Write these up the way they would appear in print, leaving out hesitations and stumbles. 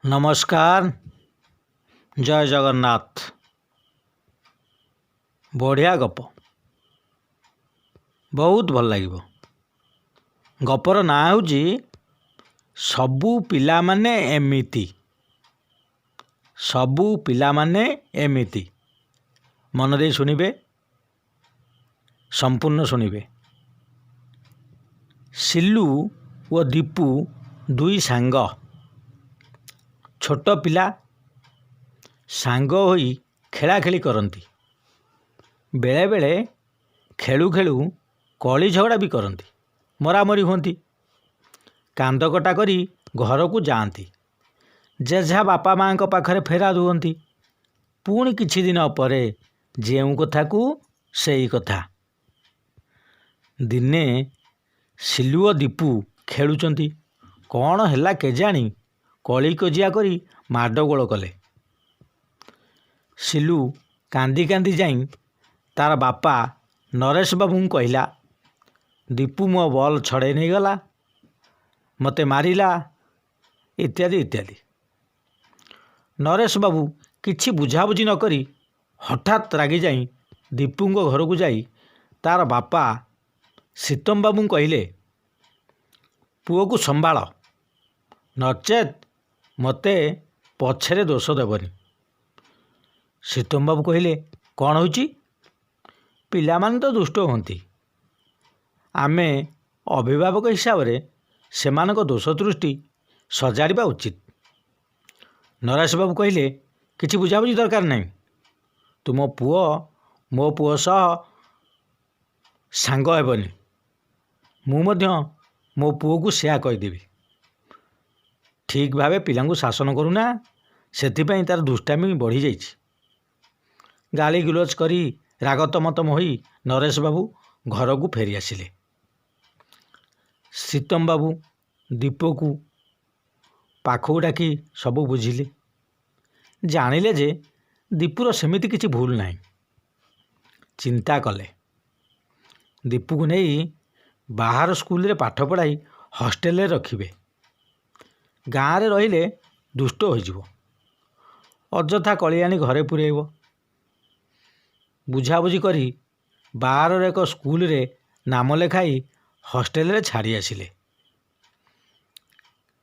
नमस्कार। जय जगन्नाथ। बढ़िया गप, बहुत भल लगे। गपर ना हूँ सबू पिला माने एमिति। सबू पिला माने एमिति। मन दे शुणिबे, संपूर्ण शुणिबे। सिलू और दीपू दुई सांग, छोट पिला सांग होई खेलाखेली करती। बेले बेले खेलु खेलु कली झगड़ा भी करती, मरामरी होती, कांद कटा करी घर को जाती, जेझा बापा माँ पाखरे फेरा दुहंती। पुणी किछि दिन पर जेउ कथा को सेई कथा। दिने सिलु और दीपू खेलुचंती। कौन हैला केजाणी कली कजिया करी माडगोल कले। सिलु कांदी कांदी जाई तार बापा नरेश बाबू कहला, दीपू मो बॉल छड़े नहीं गला, मते मारिला, इत्यादि इत्यादि। नरेश बाबू किछि बुझाबुझी न करी हठात रागी जाई दीपू घर को जाई तार बापा सीतम बाबू कहले, पुओ को संभाल, नचेत मते पछरे दोष देवनी। सीतम बाबू कहले, कौन होची? पिला मान तो दुष्ट होती, आमे अभिभावक हिसाब से सेमानक दोष दृष्टि सजाड़ा उचित। नरेश बाबू कहले, किछि बुझाबुझी दरकार नहीं, तुम पुओ मो पुओ सह सांग हेबनी, मु मध्य मो पुओ को सेया कहीदेवी। ठीक भावे पिलांकु शासन करूना, सेथिपाई तार दुष्टामी बढ़ी जाइछि। गाली गुलज करी रागतमतम होई नरेश बाबू घर को फेरी आसिले। सीतम बाबू दीपू को पाखु डाकी सबू बुझिले। जानिले जे दीपूर सेमिति किछि भूल नहीं। चिंता कले दीपू को नहीं बाहर स्कूल रे पाठ पढ़ाई हॉस्टेल रे रखिबे। गाँव रे रहिले दुष्ट होइजिवो, अଯଥା कली आनी घरे पुरेइबो। बुझाबुझी करी बाहर एक स्कूल रे नाम लेखाई हॉस्टेल रे छाड़ी आसिले।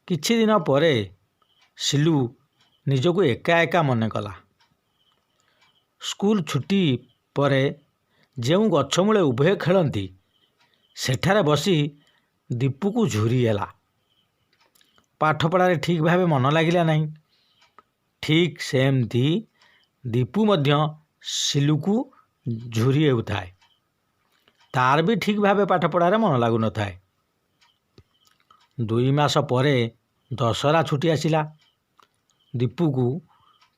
किछि दिन परे सिलू निजको एका एका मन कला। स्कूल छुट्टी परे जेउ गछ मूले उभय खेलती सेठारे बसी दीपू को झुरी हैला। पाठ पढ़ारे ठीक भावे मन लगिला नहीं। ठीक सेमती दीपू मध्य सिलू को झुरी हेउथाए, तार भी ठीक भावे पाठ पढ़ारे मन लागु न थाए। 2 मास परे दशहरा छुट्टी आसिला। दीपू को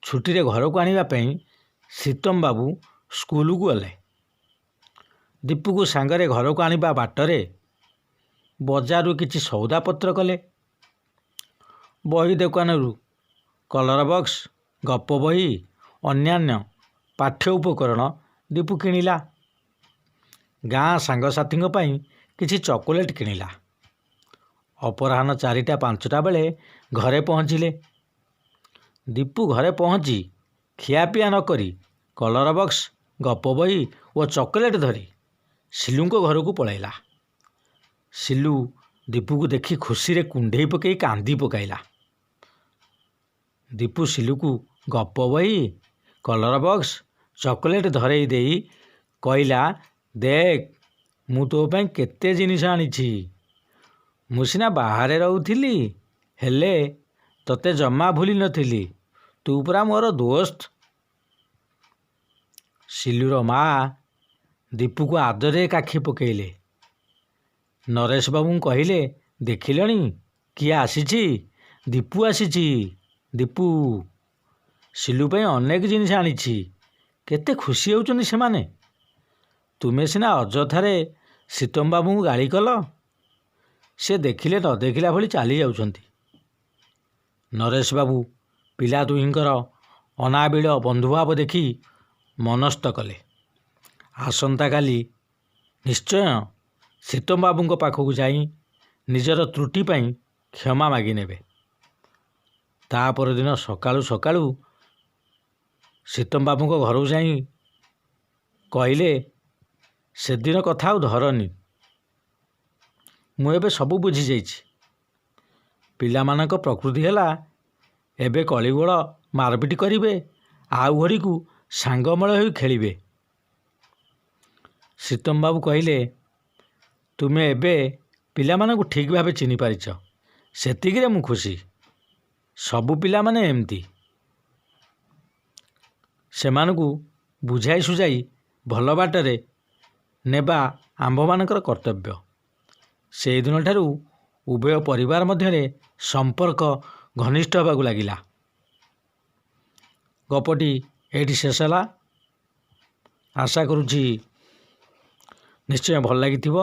छुट्टी रे घर को आनिबा पई सीतम बाबू स्कूल को गले। दीपू को सांगरे घर को आनिबा बाटरे बजारू किछि सौदा पत्र कले। बही दुकानरू कलर बॉक्स, गप बही, अन्यान्य पाठ्य उपकरण दीपू किनिला। गाँ सांगसाथी पाई किछि चॉकलेट किनिला। अपराह्न 4टा-5टा बेले घरे पहुँचिले। दीपू घरे पहुँची खियापिया न करी कलर बॉक्स, गप बही और चॉकलेट धरी सिलू घर को पलैला। सिलू दीपू को देखी खुशी रे कुंडे पकई कांदी पकाइला। दीपू सिलू को गप बही, कलर बॉक्स, चॉकलेट धरई देई कहला, देख मु तो ପାଇଁ केते जिनिस आनिछि। मु सिना बाहरे रहूथिली, हेले तते जमा भूली नथिली, तू पुरा मोर दोस्त। सिलूर माँ दीपू को आदरे काखी पकेइले। नरेश बाबू कहले, देखिलणी किए आसीछि? दीपू आसीछि। दीपू सिलू ପାଇଁ अनेक जिनिस आनिछि, केते खुशी होउचନ୍ତି सेमाने। तुमे सिना अଯଥାରେ सीतम बाबू को गाली कल, से देखिले न देखिला भली चाली जाउछंती। नरेश बाबू पिला दुहिंकर अनाबिल बंधुभाव देखी मनस्थ कले। आसंता काली निश्चय सीतम बाबू को पाखक जाई निजर त्रुटि पाई क्षमा मागी नेबे। ତା ପରଦିନ ସକାଳୁ ସକାଳୁ ସୀତମ ବାବୁଙ୍କ ଘରକୁ ଯାଇ କହିଲେ, ସେଦିନ କଥା ଆଉ ଧରନି, ମୁଁ ଏବେ ସବୁ ବୁଝିଯାଇଛି। ପିଲାମାନଙ୍କ ପ୍ରକୃତି ହେଲା ଏବେ କଳିଗୋଳ ମାରପିଟ କରିବେ, ଆଉ ଘଡ଼ିକୁ ସାଙ୍ଗମେଳ ହୋଇ ଖେଳିବେ। ସୀତମ ବାବୁ କହିଲେ, ତୁମେ ଏବେ ପିଲାମାନଙ୍କୁ ଠିକ୍ ଭାବେ ଚିହ୍ନି ପାରିଛ, ସେତିକିରେ ମୁଁ ଖୁସି। ସବୁ ପିଲାମାନେ ଏମିତି। ସେମାନଙ୍କୁ ବୁଝାଇ ସୁଝାଇ ଭଲ ବାଟରେ ନେବା ଆମ୍ଭମାନଙ୍କର କର୍ତ୍ତବ୍ୟ। ସେହିଦିନଠାରୁ ଉଭୟ ପରିବାର ମଧ୍ୟରେ ସମ୍ପର୍କ ଘନିଷ୍ଠ ହେବାକୁ ଲାଗିଲା। ଗପଟି ଏଇଠି ଶେଷ ହେଲା। ଆଶା କରୁଛି ନିଶ୍ଚୟ ଭଲ ଲାଗିଥିବ।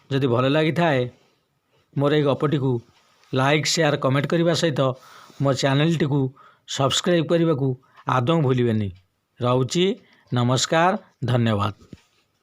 ଯଦି ଭଲ ଲାଗିଥାଏ ମୋର ଏଇ ଗପଟିକୁ ଲାଇକ୍, ସେୟାର, କମେଣ୍ଟ କରିବା ସହିତ ମୋ ଚ୍ୟାନେଲଟିକୁ ସବସ୍କ୍ରାଇବ୍ କରିବାକୁ ଆଦୌ ଭୁଲିବେନି। ରହୁଛି, ନମସ୍କାର, ଧନ୍ୟବାଦ।